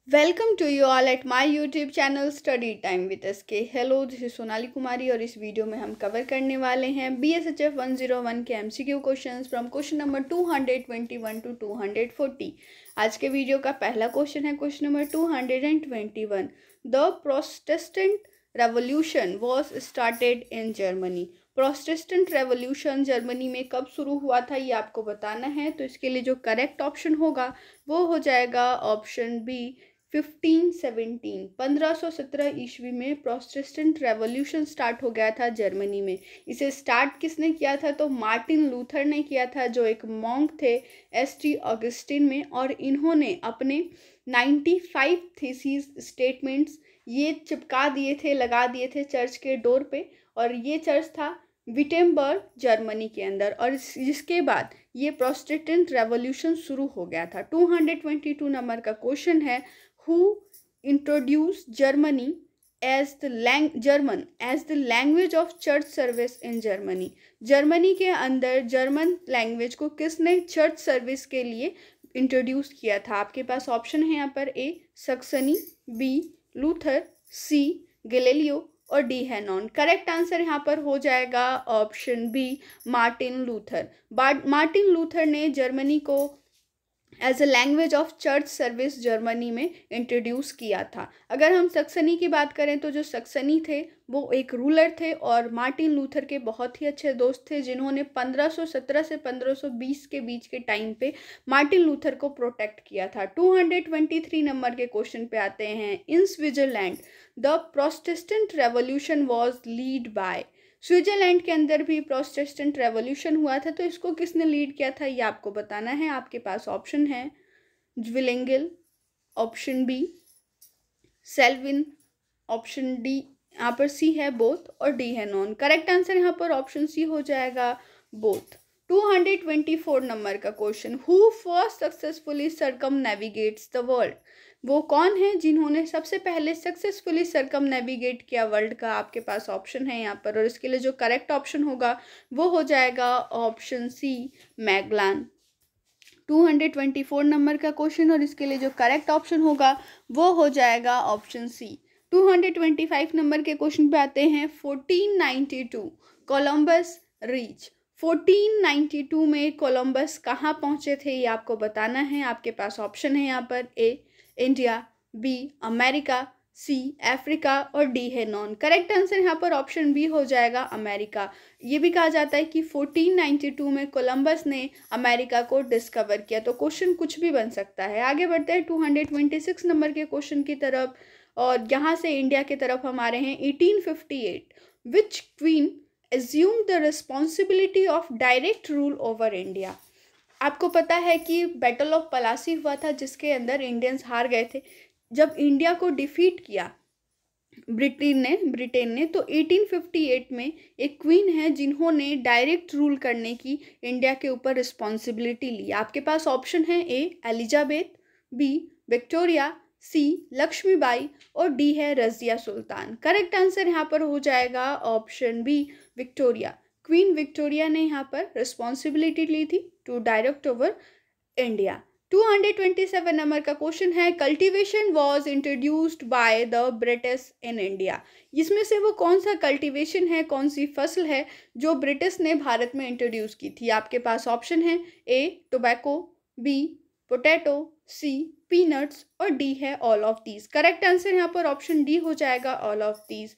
Welcome to you all at my YouTube channel study time with SK. Hello, this is Sonali Kumari और इस video में हम cover करने वाले हैं BSHF 101 के MCQ questions from question number 221 to 240। आज के वीडियो का पहला क्वेश्चन है question number 221। The protestant revolution was started in Germany. Protestant revolution Germany में कब शुरू हुआ था ये आपको बताना है। तो इसके लिए जो करेक्ट ऑप्शन होगा वो हो जाएगा ऑप्शन बी 1517। 1517 ईस्वी में प्रोटेस्टेंट रेवोल्यूशन स्टार्ट हो गया था जर्मनी में। इसे स्टार्ट किसने किया था? तो मार्टिन लूथर ने किया था, जो एक मॉन्क थे ST ऑगस्टिन में। और इन्होंने अपने 95 थीसिस स्टेटमेंट्स ये चिपका दिए थे, लगा दिए थे चर्च के डोर पे। और ये चर्च था विटेमबर्ग जर्मनी के अंदर। और जिसके बाद ये प्रोटेस्टेंट रेवोल्यूशन शुरू हो गया था। 222 नंबर का क्वेश्चन है, who introduced German as the language of church service in Germany। Germany के अंदर जर्मन लैंग्वेज को किसने चर्च सर्विस के लिए इंट्रोड्यूस किया था? आपके पास ऑप्शन है यहाँ पर A Saxony, B Luther, C Galileo और डी हैनॉन। करेक्ट आंसर यहाँ पर हो जाएगा option B Martin Luther. Martin Luther ने जर्मनी को as a language of church service Germany में इंट्रोड्यूस किया था। अगर हम सक्सनी की बात करें तो जो सक्सनी थे वो एक रूलर थे और मार्टिन लूथर के बहुत ही अच्छे दोस्त थे, जिन्होंने 1517 से 1520 के बीच के टाइम पे मार्टिन लूथर को प्रोटेक्ट किया था। 223 नंबर के क्वेश्चन पे आते हैं। In Switzerland the protestant revolution was lead by. Switzerland के अंदर भी प्रोटेस्टेंट रेवोल्यूशन हुआ था, तो इसको किसने लीड किया था ये आपको बताना है। आपके पास ऑप्शन है Zwingli, option B Calvin, option D यहाँ पर सी है बोथ और डी है नॉन। करेक्ट आंसर यहाँ पर ऑप्शन सी हो जाएगा बोथ। 224 नंबर का question, who first successfully circumnavigates the world. वो कौन है जिन्होंने सबसे पहले सक्सेसफुली सरकम नेविगेट किया वर्ल्ड का? आपके पास ऑप्शन है यहाँ पर और इसके लिए जो करेक्ट ऑप्शन होगा वो हो जाएगा ऑप्शन सी मैगलान। 224 नंबर का क्वेश्चन और इसके लिए जो करेक्ट ऑप्शन होगा वो हो जाएगा ऑप्शन सी। 225 नंबर के क्वेश्चन पे आते हैं। 1492 कोलंबस रीच। 1492 में कोलंबस कहाँ पहुँचे थे ये आपको बताना है। आपके पास ऑप्शन है यहाँ पर A India, B America, C Africa और डी है नॉन। करेक्ट आंसर यहाँ पर ऑप्शन बी हो जाएगा अमेरिका। ये भी कहा जाता है कि 1492 में कोलंबस ने अमेरिका को डिस्कवर किया। तो क्वेश्चन कुछ भी बन सकता है। आगे बढ़ते हैं 226 नंबर के क्वेश्चन की तरफ और यहाँ से इंडिया की तरफ हम आ रहे हैं। 1858 विच queen assumed the responsibility of direct rule over India। आपको पता है कि बैटल ऑफ पलासी हुआ था जिसके अंदर इंडियंस हार गए थे। जब इंडिया को डिफीट किया ब्रिटेन ने तो 1858 में एक क्वीन है जिन्होंने डायरेक्ट रूल करने की इंडिया के ऊपर रिस्पॉन्सिबिलिटी ली। आपके पास ऑप्शन है ए एलिजाबेथ, बी विक्टोरिया, सी लक्ष्मीबाई और डी है रजिया सुल्तान। करेक्ट आंसर यहाँ पर हो जाएगा option B Victoria. Queen Victoria ने यहाँ पर रिस्पॉन्सिबिलिटी ली थी to direct over India. 227 number का क्वेश्चन है, cultivation was introduced by the British in India. इसमें से वो कौन सा कल्टीवेशन है, कौन सी फसल है जो ब्रिटिश ने भारत में इंट्रोड्यूस की थी? आपके पास ऑप्शन है ए टोबैको, बी पोटैटो, सी पीनट्स और डी है all of these. Correct answer यहाँ पर ऑप्शन डी हो जाएगा ऑल ऑफ दीज।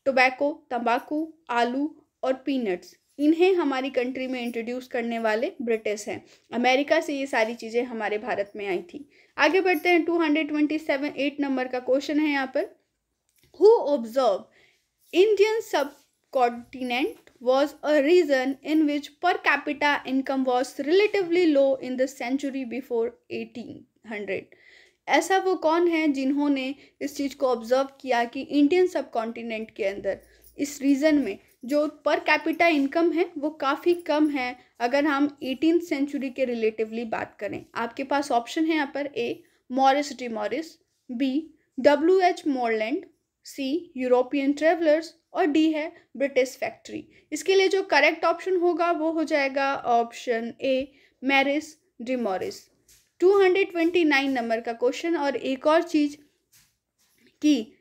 टोबैको, तंबाकू, आलू और पीनट्स, इन्हें हमारी कंट्री में इंट्रोड्यूस करने वाले ब्रिटिश हैं। अमेरिका से ये सारी चीज़ें हमारे भारत में आई थी। आगे बढ़ते हैं। 227 नंबर का क्वेश्चन है यहाँ पर, हु ऑब्जर्व इंडियन सब continent was a region in which per capita income was relatively low in the century before 1800। ऐसा वो कौन है जिन्होंने इस चीज़ को ऑब्जर्व किया कि इंडियन सब कॉन्टिनेंट के अंदर इस रीजन में जो पर कैपिटा इनकम है वो काफ़ी कम है अगर हम 18th सेंचुरी के रिलेटिवली बात करें। आपके पास ऑप्शन है यहाँ पर A Morris D Morris, B WH Moreland, C European travellers और डी है ब्रिटिश फैक्ट्री। इसके लिए जो करेक्ट ऑप्शन होगा वो हो जाएगा option A Morris D Morris. 229 number का क्वेश्चन। और एक और चीज़ कि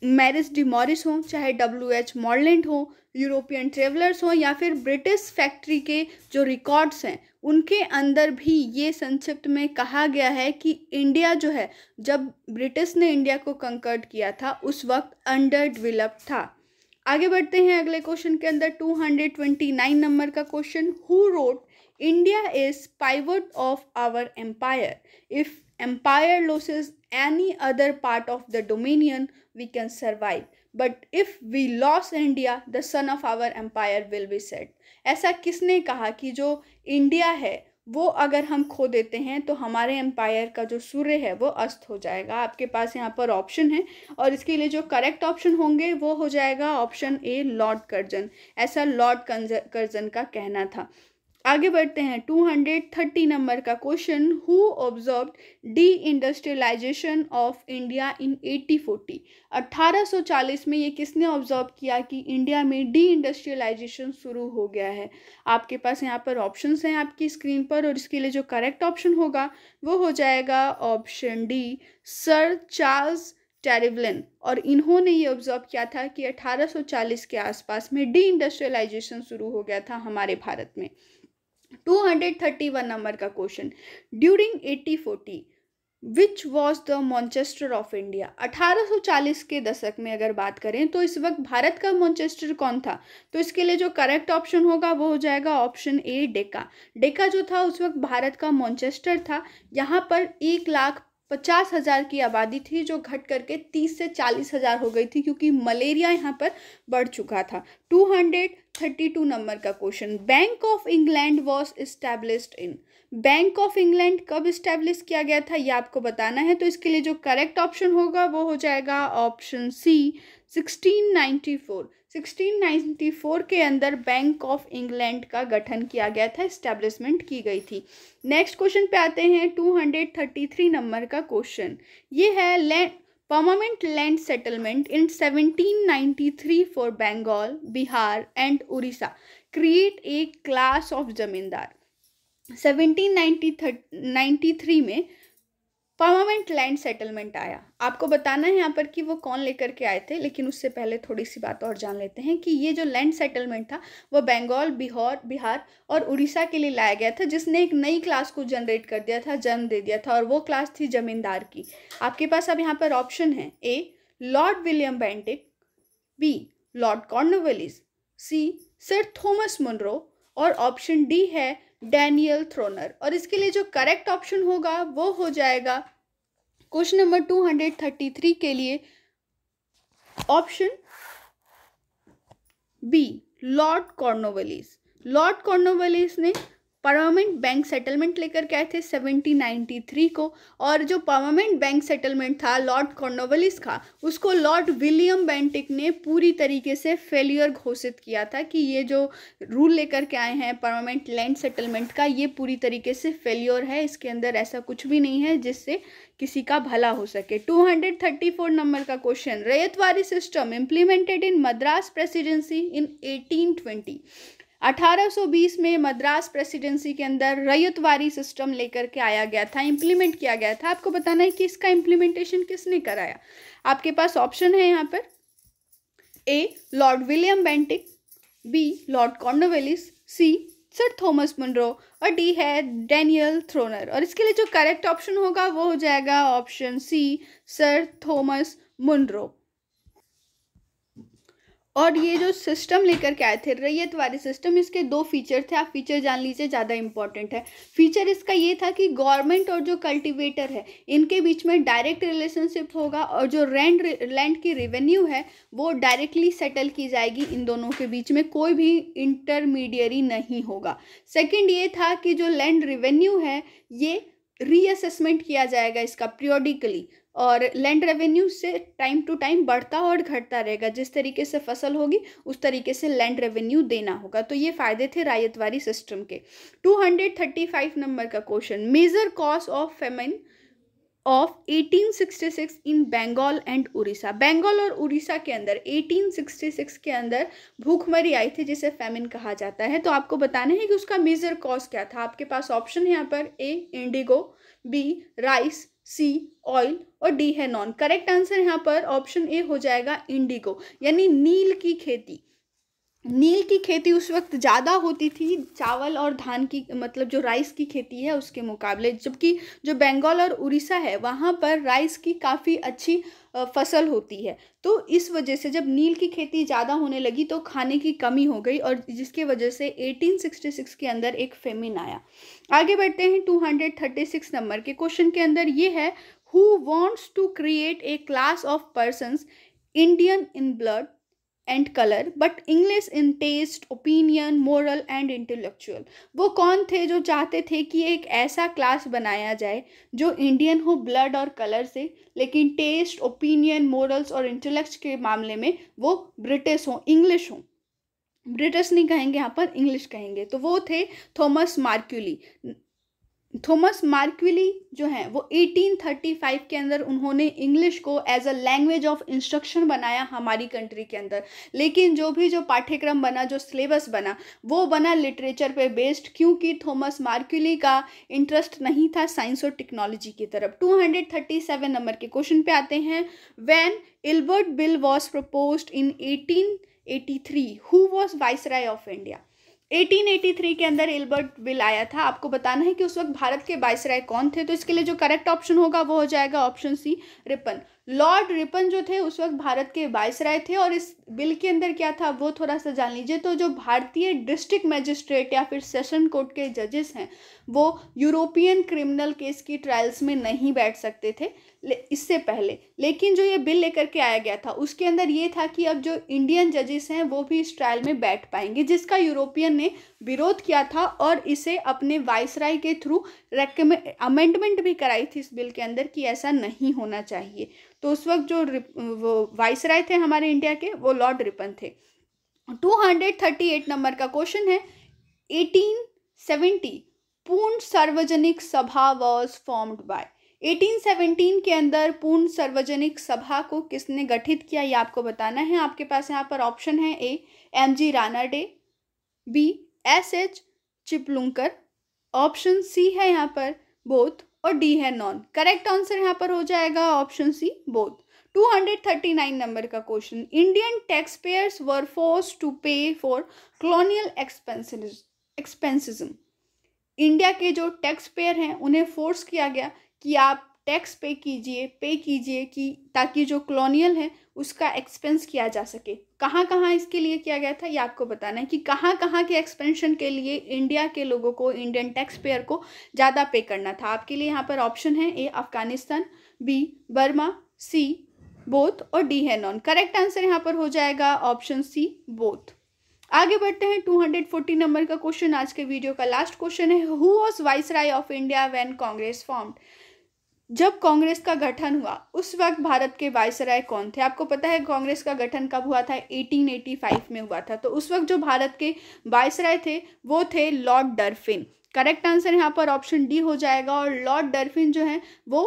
मैरिज डी मॉरिस हो, चाहे WH मॉर्लैंड हो, यूरोपियन ट्रेवलर्स हो, या फिर ब्रिटिश फैक्ट्री के जो रिकॉर्ड्स हैं उनके अंदर भी ये संक्षिप्त में कहा गया है कि इंडिया जो है, जब ब्रिटिश ने इंडिया को कंकर्ड किया था उस वक्त अंडर डेवलप्ड था। आगे बढ़ते हैं अगले क्वेश्चन के अंदर। 229 नंबर का question, who wrote India is pivot of our empire, if empire loses any other part of the dominion we can survive, but if we lose India the sun of our empire will be set। ऐसा किसने कहा कि जो India है वो अगर हम खो देते हैं तो हमारे एम्पायर का जो सूर्य है वो अस्त हो जाएगा। आपके पास यहाँ पर ऑप्शन है और इसके लिए जो करेक्ट ऑप्शन होंगे वो हो जाएगा ऑप्शन ए, लॉर्ड कर्जन। ऐसा लॉर्ड कर्जन का कहना था। आगे बढ़ते हैं। 230 नंबर का question, who observed deindustrialization of India in 1840। 1840 में ये किसने ऑब्जर्व किया कि इंडिया में डी इंडस्ट्रियलाइजेशन शुरू हो गया है। आपके पास यहाँ पर ऑप्शंस हैं आपकी स्क्रीन पर और इसके लिए जो करेक्ट ऑप्शन होगा वो हो जाएगा ऑप्शन डी, सर चार्ल्स टेरिवलिन। और इन्होंने ये ऑब्जर्व किया था कि 1840 के आसपास में डी इंडस्ट्रियलाइजेशन शुरू हो गया था हमारे भारत में। 231 नंबर का question, during 1840 which was the Manchester of India. 1840 के दशक में अगर बात करें तो इस वक्त भारत का मैनचेस्टर कौन था, तो इसके लिए जो करेक्ट ऑप्शन होगा वो हो जाएगा ऑप्शन ए, डेक्का। डेक्का जो था उस वक्त भारत का मैनचेस्टर था। यहाँ पर 1,50,000 की आबादी थी जो घट करके 30 से 40,000 हो गई थी क्योंकि मलेरिया यहाँ पर बढ़ चुका था। 232 नंबर का question, bank of England was established in. Bank of England कब इस्टेब्लिश किया गया था ये आपको बताना है, तो इसके लिए जो करेक्ट ऑप्शन होगा वो हो जाएगा ऑप्शन सी, 1694। 1694 के अंदर बैंक ऑफ इंग्लैंड का गठन किया गया था, इस्टेब्लिशमेंट की गई थी। नेक्स्ट क्वेश्चन पे आते हैं। 233 नंबर का क्वेश्चन ये है, permanent land settlement in 1793 for Bengal, Bihar and Orissa create a class of zamindar. 1793 में परमानेंट लैंड सेटलमेंट आया। आपको बताना है यहाँ पर कि वो कौन लेकर के आए थे, लेकिन उससे पहले थोड़ी सी बात और जान लेते हैं कि ये जो लैंड सेटलमेंट था वो बंगाल, बिहार और उड़ीसा के लिए लाया गया था, जिसने एक नई क्लास को जनरेट कर दिया था, जन्म दे दिया था, और वो क्लास थी जमींदार की। आपके पास अब यहाँ पर ऑप्शन है, A Lord William Bentinck, B Lord Cornwallis, C sir Thomas Munro और ऑप्शन डी है डैनियल थ्रोनर। और इसके लिए जो करेक्ट ऑप्शन होगा वो हो जाएगा क्वेश्चन नंबर 233 के लिए option B, Lord Cornwallis. Lord Cornwallis ने परमानेंट बैंक सेटलमेंट लेकर के आए थे 1793 को, और जो परमानेंट बैंक सेटलमेंट था लॉर्ड कॉर्नवालिस का, उसको लॉर्ड विलियम बेंटिक ने पूरी तरीके से फेलियर घोषित किया था कि ये जो रूल लेकर के आए हैं परमानेंट लैंड सेटलमेंट का, ये पूरी तरीके से फेलियर है, इसके अंदर ऐसा कुछ भी नहीं है जिससे किसी का भला हो सके। 234 नंबर का question, Ryotwari system implemented in Madras Presidency in 1820। 1820 में मद्रास प्रेसिडेंसी के अंदर रैयतवाड़ी सिस्टम लेकर के आया गया था, इम्प्लीमेंट किया गया था। आपको बताना है कि इसका इम्प्लीमेंटेशन किसने कराया। आपके पास ऑप्शन है यहाँ पर, A Lord William Bentinck, B Lord Cornwallis, C sir Thomas Munro और डी है डैनियल थ्रोनर। और इसके लिए जो करेक्ट ऑप्शन होगा वो हो जाएगा option C, sir Thomas Munro. और ये जो सिस्टम लेकर के आए थे रैयतवाड़ी सिस्टम, इसके दो फीचर थे, आप फीचर जान लीजिए, ज़्यादा इंपॉर्टेंट है। फीचर इसका ये था कि गवर्नमेंट और जो कल्टीवेटर है इनके बीच में डायरेक्ट रिलेशनशिप होगा, और जो लैंड की रेवेन्यू है वो डायरेक्टली सेटल की जाएगी, इन दोनों के बीच में कोई भी इंटरमीडियरी नहीं होगा। सेकेंड ये था कि जो लैंड रेवेन्यू है ये रीअसेसमेंट किया जाएगा इसका पीरियोडिकली, और लैंड रेवेन्यू से टाइम टू टाइम बढ़ता और घटता रहेगा, जिस तरीके से फसल होगी उस तरीके से लैंड रेवेन्यू देना होगा। तो ये फायदे थे रैयतवाड़ी सिस्टम के। 235 नंबर का question, major cause of famine of 1866 in Bengal and Orissa. Bengal और उड़ीसा के अंदर 1866 के अंदर भूखमरी आई थी जिसे फेमिन कहा जाता है। तो आपको बताना है कि उसका मेजर कॉज क्या था। आपके पास ऑप्शन है यहाँ पर ए इंडिगो, बी राइस, सी ऑयल और डी है नॉन। करेक्ट आंसर यहाँ पर ऑप्शन ए हो जाएगा इंडिगो, यानी नील की खेती। नील की खेती उस वक्त ज़्यादा होती थी चावल और धान की, मतलब जो राइस की खेती है उसके मुकाबले, जबकि जो बंगाल और उड़ीसा है वहाँ पर राइस की काफ़ी अच्छी फसल होती है। तो इस वजह से जब नील की खेती ज़्यादा होने लगी तो खाने की कमी हो गई, और जिसके वजह से 1866 के अंदर एक फेमिन आया। आगे बढ़ते हैं 236 नंबर के क्वेश्चन के अंदर। ये है, who wants to create a class of persons Indian in blood and colour but English in taste, opinion, moral and intellectual. वो कौन थे जो चाहते थे कि एक ऐसा क्लास बनाया जाए जो इंडियन हो ब्लड और कलर से, लेकिन टेस्ट, ओपिनियन, मोरल्स और इंटेलेक्ट के मामले में वो ब्रिटिश हो, इंग्लिश हो। ब्रिटिश नहीं कहेंगे यहाँ पर, इंग्लिश कहेंगे। तो वो थे थॉमस मार्क्यूली। थॉमस मार्क्यूली जो हैं वो 1835 के अंदर उन्होंने इंग्लिश को as a language of instruction बनाया हमारी कंट्री के अंदर। लेकिन जो पाठ्यक्रम बना, जो सिलेबस बना, वो बना लिटरेचर पे बेस्ड, क्योंकि थॉमस मार्क्यूली का इंटरेस्ट नहीं था साइंस और टेक्नोलॉजी की तरफ। 237 नंबर के क्वेश्चन पे आते हैं। When Ilbert bill was proposed in 1883 who was viceroy of India. 1883 के अंदर इल्बर्ट बिल आया था। आपको बताना है कि उस वक्त भारत के वाइसराय कौन थे। तो इसके लिए जो करेक्ट ऑप्शन होगा वो हो जाएगा option C Ripon. Lord Ripon जो थे उस वक्त भारत के वाइसराय थे। और इस बिल के अंदर क्या था वो थोड़ा सा जान लीजिए। तो जो भारतीय डिस्ट्रिक्ट मजिस्ट्रेट या फिर सेशन कोर्ट के जजेस हैं वो यूरोपियन क्रिमिनल केस की ट्रायल्स में नहीं बैठ सकते थे इससे पहले। लेकिन जो ये बिल लेकर के आया गया था उसके अंदर ये था कि अब जो इंडियन जजेस हैं वो भी इस ट्रायल में बैठ पाएंगे, जिसका यूरोपियन ने विरोध किया था और इसे अपने वाइसराय के थ्रू अमेंडमेंट भी कराई थी इस बिल के अंदर कि ऐसा नहीं होना चाहिए। तो उस वक्त जो वो वाइसराय थे हमारे इंडिया के वो लॉर्ड रिपन थे। 238 नंबर का क्वेश्चन है, 1870 पूर्ण सार्वजनिक सभा वॉज फॉर्म्ड बाय। 1817 के अंदर पूर्ण सार्वजनिक सभा को किसने गठित किया ये आपको बताना है। आपके पास यहाँ पर ऑप्शन है A MG. Ranade, B SH. Chiplunkar, option C है यहाँ पर बोथ, और डी है नॉन। करेक्ट आंसर यहाँ पर हो जाएगा ऑप्शन सी बोथ। 239 नंबर का question, Indian tax payers were forced to pay for colonial expensism. India के जो टैक्स पेयर हैं उन्हें फोर्स किया गया कि आप टैक्स पे कीजिए कि ताकि जो कॉलोनियल है उसका एक्सपेंस किया जा सके। कहाँ कहाँ इसके लिए किया गया था ये आपको बताना है कि कहाँ कहाँ के एक्सपेंशन के लिए इंडिया के लोगों को, इंडियन टैक्स पेयर को ज़्यादा पे करना था। आपके लिए यहाँ पर ऑप्शन है ए Afghanistan, B Burma, C both और डी है नॉन। करेक्ट आंसर यहाँ पर हो जाएगा ऑप्शन सी बोथ। आगे बढ़ते हैं 240 नंबर का क्वेश्चन, आज के वीडियो का लास्ट क्वेश्चन है, who was viceroy of India when Congress formed. जब कांग्रेस का गठन हुआ उस वक्त भारत के वाइसराय कौन थे। आपको पता है कांग्रेस का गठन कब हुआ था, 1885 में हुआ था। तो उस वक्त जो भारत के वाइसराय थे वो थे लॉर्ड डरफिन। करेक्ट आंसर यहाँ पर ऑप्शन डी हो जाएगा। और लॉर्ड डरफिन जो है वो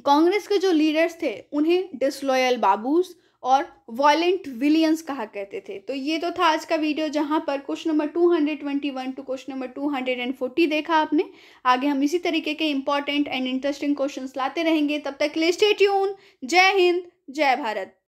कांग्रेस के जो लीडर्स थे उन्हें डिसलॉयल बाबूस और वायलेंट विलियंस कहा करते थे। तो ये तो था आज का वीडियो जहां पर question number 221 to question number 240 देखा आपने। आगे हम इसी तरीके के इंपॉर्टेंट एंड इंटरेस्टिंग क्वेश्चंस लाते रहेंगे। तब तक के लिए स्टे ट्यून। जय हिंद, जय भारत।